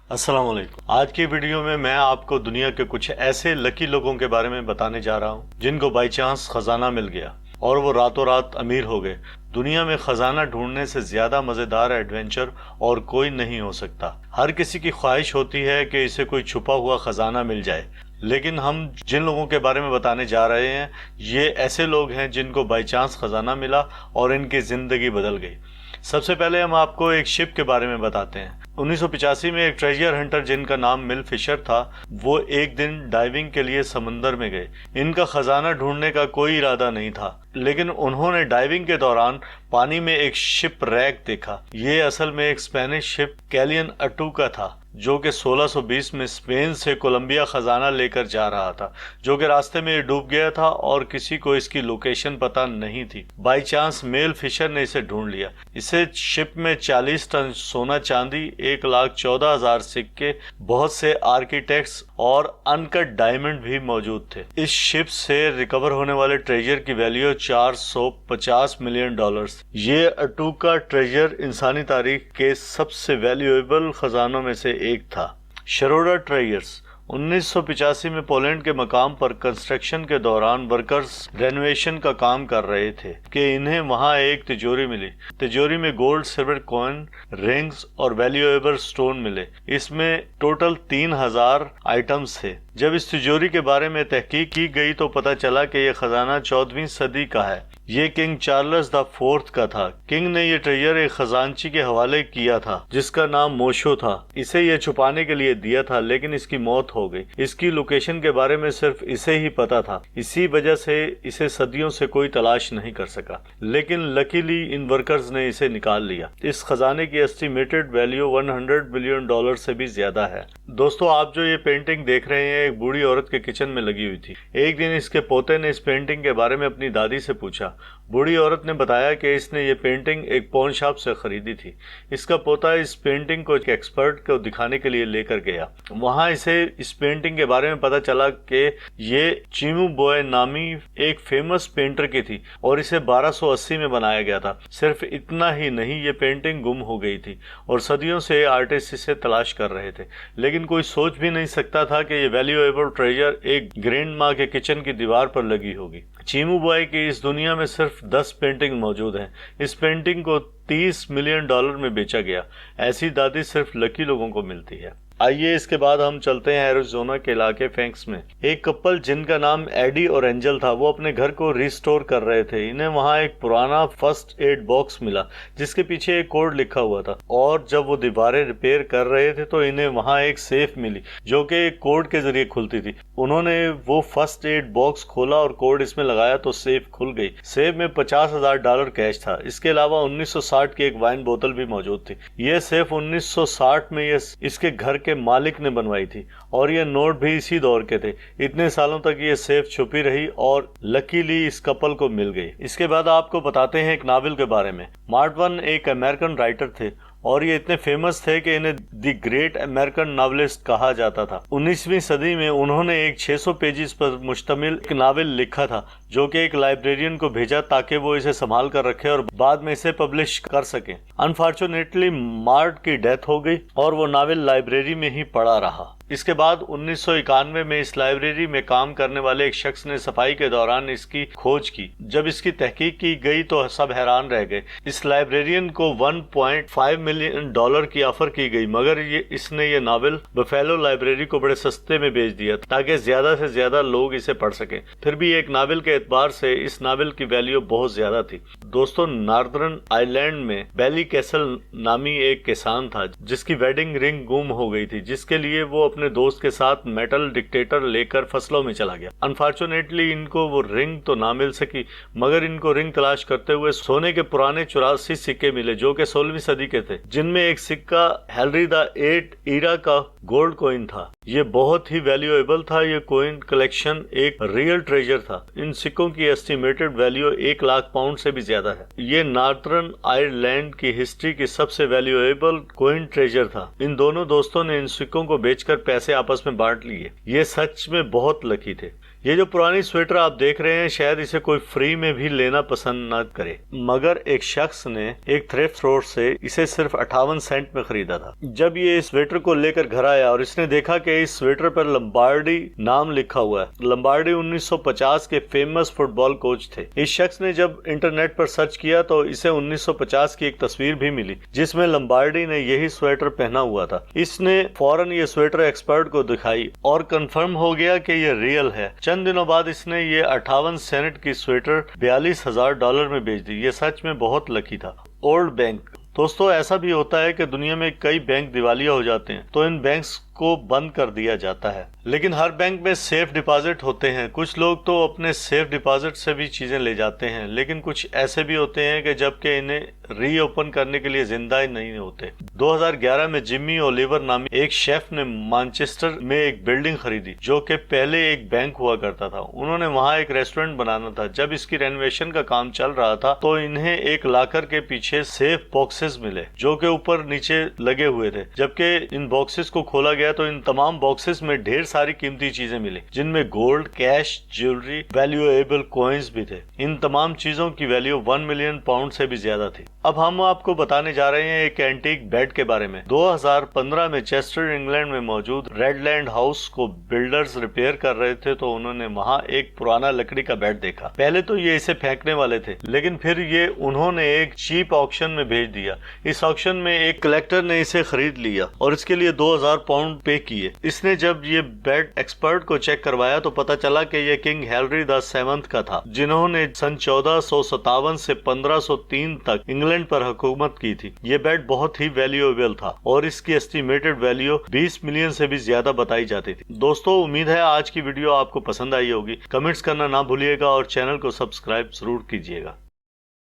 अस्सलाम वालेकुम। आज की वीडियो में मैं आपको दुनिया के कुछ ऐसे लकी लोगों के बारे में बताने जा रहा हूँ जिनको बाई चांस खजाना मिल गया और वो रातों रात अमीर हो गए। दुनिया में खजाना ढूंढने से ज्यादा मजेदार एडवेंचर और कोई नहीं हो सकता। हर किसी की ख्वाहिश होती है कि इसे कोई छुपा हुआ खजाना मिल जाए, लेकिन हम जिन लोगों के बारे में बताने जा रहे हैं ये ऐसे लोग हैं जिनको बाई चांस खजाना मिला और इनकी जिंदगी बदल गई। सबसे पहले हम आपको एक शिप के बारे में बताते हैं। 1985 में एक ट्रेजर हंटर जिनका नाम मिल फिशर था, वो एक दिन डाइविंग के लिए समुंदर में गए। इनका खजाना ढूंढने का कोई इरादा नहीं था, लेकिन उन्होंने डाइविंग के दौरान पानी में एक शिप रैक देखा। ये असल में एक स्पेनिश शिप कैलियन अटूका था जो कि 1620 में स्पेन से कोलंबिया खजाना लेकर जा रहा था, जो कि रास्ते में डूब गया था और किसी को इसकी लोकेशन पता नहीं थी। बाई चांस मेल फिशर ने इसे ढूंढ लिया। इसे शिप में 40 टन सोना चांदी, 1,14,000 सिक्के, बहुत से आर्किटेक्ट्स और अनकट डायमंड भी मौजूद थे। इस शिप से रिकवर होने वाले ट्रेजर की वैल्यू $450 मिलियन। ये अटूका ट्रेजर इंसानी तारीख के सबसे वैल्यूएबल खजानों में से एक था। शरोडा ट्रेजर्स 1985 में पोलैंड के मकाम पर कंस्ट्रक्शन के दौरान वर्कर्स रेनोवेशन का काम कर रहे थे कि इन्हें वहां एक तिजोरी मिली। तिजोरी में गोल्ड, सिल्वर कॉइन, रिंग्स और वैल्यूएबल स्टोन मिले। इसमें टोटल 3000 आइटम्स थे। जब इस तिजोरी के बारे में तहकीक की गई तो पता चला कि यह खजाना 14वीं सदी का है। ये किंग चार्ल्स द फोर्थ का था। किंग ने ये ट्रेजर एक खजांची के हवाले किया था जिसका नाम मोशो था। इसे ये छुपाने के लिए दिया था, लेकिन इसकी मौत हो गई। इसकी लोकेशन के बारे में सिर्फ इसे ही पता था। इसी वजह से इसे सदियों से कोई तलाश नहीं कर सका, लेकिन लकीली इन वर्कर्स ने इसे निकाल लिया। इस खजाने की एस्टिमेटेड वैल्यू $100 बिलियन से भी ज्यादा है। दोस्तों, आप जो ये पेंटिंग देख रहे हैं एक बूढ़ी औरत के किचन में लगी हुई थी। एक दिन इसके पोते ने इस पेंटिंग के बारे में अपनी दादी से पूछा। बूढ़ी औरत ने बताया कि इसने ये पेंटिंग एक पॉन शॉप से खरीदी थी। इसका पोता इस पेंटिंग को एक एक्सपर्ट को दिखाने के लिए लेकर गया। वहां इसे इस पेंटिंग के बारे में पता चला कि ये चिमू बॉय नामी एक फेमस पेंटर की थी और इसे 1280 में बनाया गया था। सिर्फ इतना ही नहीं, ये पेंटिंग गुम हो गई थी और सदियों से आर्टिस्ट इसे तलाश कर रहे थे, लेकिन कोई सोच भी नहीं सकता था कि ये वैल्यूएबल ट्रेजर एक ग्रैंड माँ के किचन की दीवार पर लगी होगी। चिमू बॉय की इस दुनिया में सिर्फ 10 पेंटिंग मौजूद हैं। इस पेंटिंग को $30 मिलियन में बेचा गया। ऐसी दादी सिर्फ लकी लोगों को मिलती है। आइए इसके बाद हम चलते हैं एरिज़ोना के इलाके फेंक्स में। एक कपल जिनका नाम एडी और एंजल था, वो अपने घर को रिस्टोर कर रहे थे। इन्हें वहां एक पुराना फर्स्ट एड बॉक्स मिला जिसके पीछे एक कोड लिखा हुआ था, और जब वो दीवारें रिपेयर कर रहे थे तो इन्हें वहां एक सेफ मिली जो कि एक कोड के जरिए खुलती थी। उन्होंने वो फर्स्ट एड बॉक्स खोला और कोड इसमें लगाया तो सेफ खुल गई। सेफ में $50,000 कैश था। इसके अलावा 1960 की एक वाइन बोतल भी मौजूद थी। यह सेफ 1960 में इसके घर के मालिक ने बनवाई थी और ये नोट भी इसी दौर के थे। इतने सालों तक ये सेफ छुपी रही और लकीली इस कपल को मिल गई। इसके बाद आपको बताते हैं एक नावल के बारे में। मार्क ट्वेन एक अमेरिकन राइटर थे और ये इतने फेमस थे कि इन्हें द ग्रेट अमेरिकन नॉवेलिस्ट कहा जाता था। 19वीं सदी में उन्होंने एक 600 पेजेस पर मुश्तमिल एक नावल लिखा था जो कि एक लाइब्रेरियन को भेजा ताकि वो इसे संभाल कर रखे और बाद में इसे पब्लिश कर सके। अनफॉर्चुनेटली मार्क की डेथ हो गई और वो नावल लाइब्रेरी में ही पड़ा रहा। इसके बाद 1991 में इस लाइब्रेरी में काम करने वाले एक शख्स ने सफाई के दौरान इसकी खोज की। जब इसकी तहकीक की गई तो सब हैरान रह गए। इस लाइब्रेरियन को $1.5 मिलियन की ऑफर की गई, मगर इसने ये नावल बफेलो लाइब्रेरी को बड़े सस्ते में बेच दिया ताकि ज्यादा से ज्यादा लोग इसे पढ़ सकें। फिर भी एक नावल के एतबार से इस नावल की वैल्यू बहुत ज्यादा थी। दोस्तों, नॉर्दर्न आयरलैंड में बैली कैसल नामी एक किसान था जिसकी वेडिंग रिंग गुम हो गई थी, जिसके लिए वो अपने दोस्त के साथ मेटल डिक्टेटर लेकर फसलों में चला गया। अनफॉर्चुनेटली इनको वो रिंग तो ना मिल सकी, मगर इनको रिंग तलाश करते हुए सोने के पुराने 84 सिक्के मिले जो कि 16वीं सदी के थे, जिनमें एक सिक्का हेनरी द 8 ईरा का गोल्ड कॉइन था। ये बहुत ही वैल्यूएबल था। ये कॉइन कलेक्शन एक रियल ट्रेजर था। इन सिक्कों की एस्टिमेटेड वैल्यू 1 लाख पाउंड से भी ज्यादा है। ये नॉर्दर्न आयरलैंड की हिस्ट्री की सबसे वैल्यूएबल कॉइन ट्रेजर था। इन दोनों दोस्तों ने इन सिक्कों को बेचकर पैसे आपस में बांट लिए। ये सच में बहुत लकी थे। ये जो पुरानी स्वेटर आप देख रहे हैं शायद इसे कोई फ्री में भी लेना पसंद न करे, मगर एक शख्स ने एक थ्रिफ्ट स्टोर से इसे सिर्फ 58 सेंट में खरीदा था। जब ये इस स्वेटर को लेकर घर आया और इसने देखा कि इस स्वेटर पर लंबार्डी नाम लिखा हुआ है। लंबार्डी 1950 के फेमस फुटबॉल कोच थे। इस शख्स ने जब इंटरनेट पर सर्च किया तो इसे 1950 की एक तस्वीर भी मिली जिसमें लंबार्डी ने यही स्वेटर पहना हुआ था। इसने फौरन ये स्वेटर एक्सपर्ट को दिखाई और कंफर्म हो गया कि ये रियल है। चंद दिनों बाद इसने ये 58 सेंट की स्वेटर $42,000 में बेच दी। ये सच में बहुत लकी था। Old bank. दोस्तों, ऐसा भी होता है कि दुनिया में कई बैंक दिवालिया हो जाते हैं तो इन बैंक्स को बंद कर दिया जाता है, लेकिन हर बैंक में सेफ डिपॉजिट होते हैं। कुछ लोग तो अपने सेफ डिपॉजिट से भी चीजें ले जाते हैं, लेकिन कुछ ऐसे भी होते हैं कि जबकि इन्हें रीओपन करने के लिए जिंदा ही नहीं होते। 2011 में जिमी ओलिवर नामी एक शेफ ने मैनचेस्टर में एक बिल्डिंग खरीदी जो कि पहले एक बैंक हुआ करता था। उन्होंने वहां एक रेस्टोरेंट बनाना था। जब इसकी रेनोवेशन का काम चल रहा था तो इन्हें एक लाकर के पीछे सेफ बॉक्सेस मिले जो कि ऊपर नीचे लगे हुए थे। जबकि इन बॉक्सेस को खोला गया तो इन तमाम बॉक्सेस में ढेर सारी कीमती चीजें मिली जिनमें gold, cash, jewellery, valuable coins भी थे। इन तमाम चीजों की वैल्यू 1 मिलियन पाउंड से भी ज्यादा थी। अब हम आपको बताने जा रहे हैं एक एंटीक बेड के बारे में। 2015 में चेस्टर, इंग्लैंड में मौजूद रेडलैंड हाउस को बिल्डर्स रिपेयर कर रहे थे तो उन्होंने वहां एक पुराना लकड़ी का बेड देखा। पहले तो ये इसे फेंकने वाले थे, लेकिन फिर ये उन्होंने एक चीप ऑक्शन में भेज दिया। इस ऑक्शन में एक कलेक्टर ने इसे खरीद लिया और इसके लिए 2000 पाउंड पे किए। इसने जब ये बेड एक्सपर्ट को चेक करवाया तो पता चला कि ये किंग हेनरी VII का था, जिन्होंने सन 1457 से 1503 तक इंग्लैंड पर हुकूमत की थी। ये बेड बहुत ही वैल्यूएबल था और इसकी एस्टिमेटेड वैल्यू 20 मिलियन से भी ज्यादा बताई जाती थी। दोस्तों, उम्मीद है आज की वीडियो आपको पसंद आई होगी। कमेंट्स करना ना भूलिएगा और चैनल को सब्सक्राइब जरूर कीजिएगा।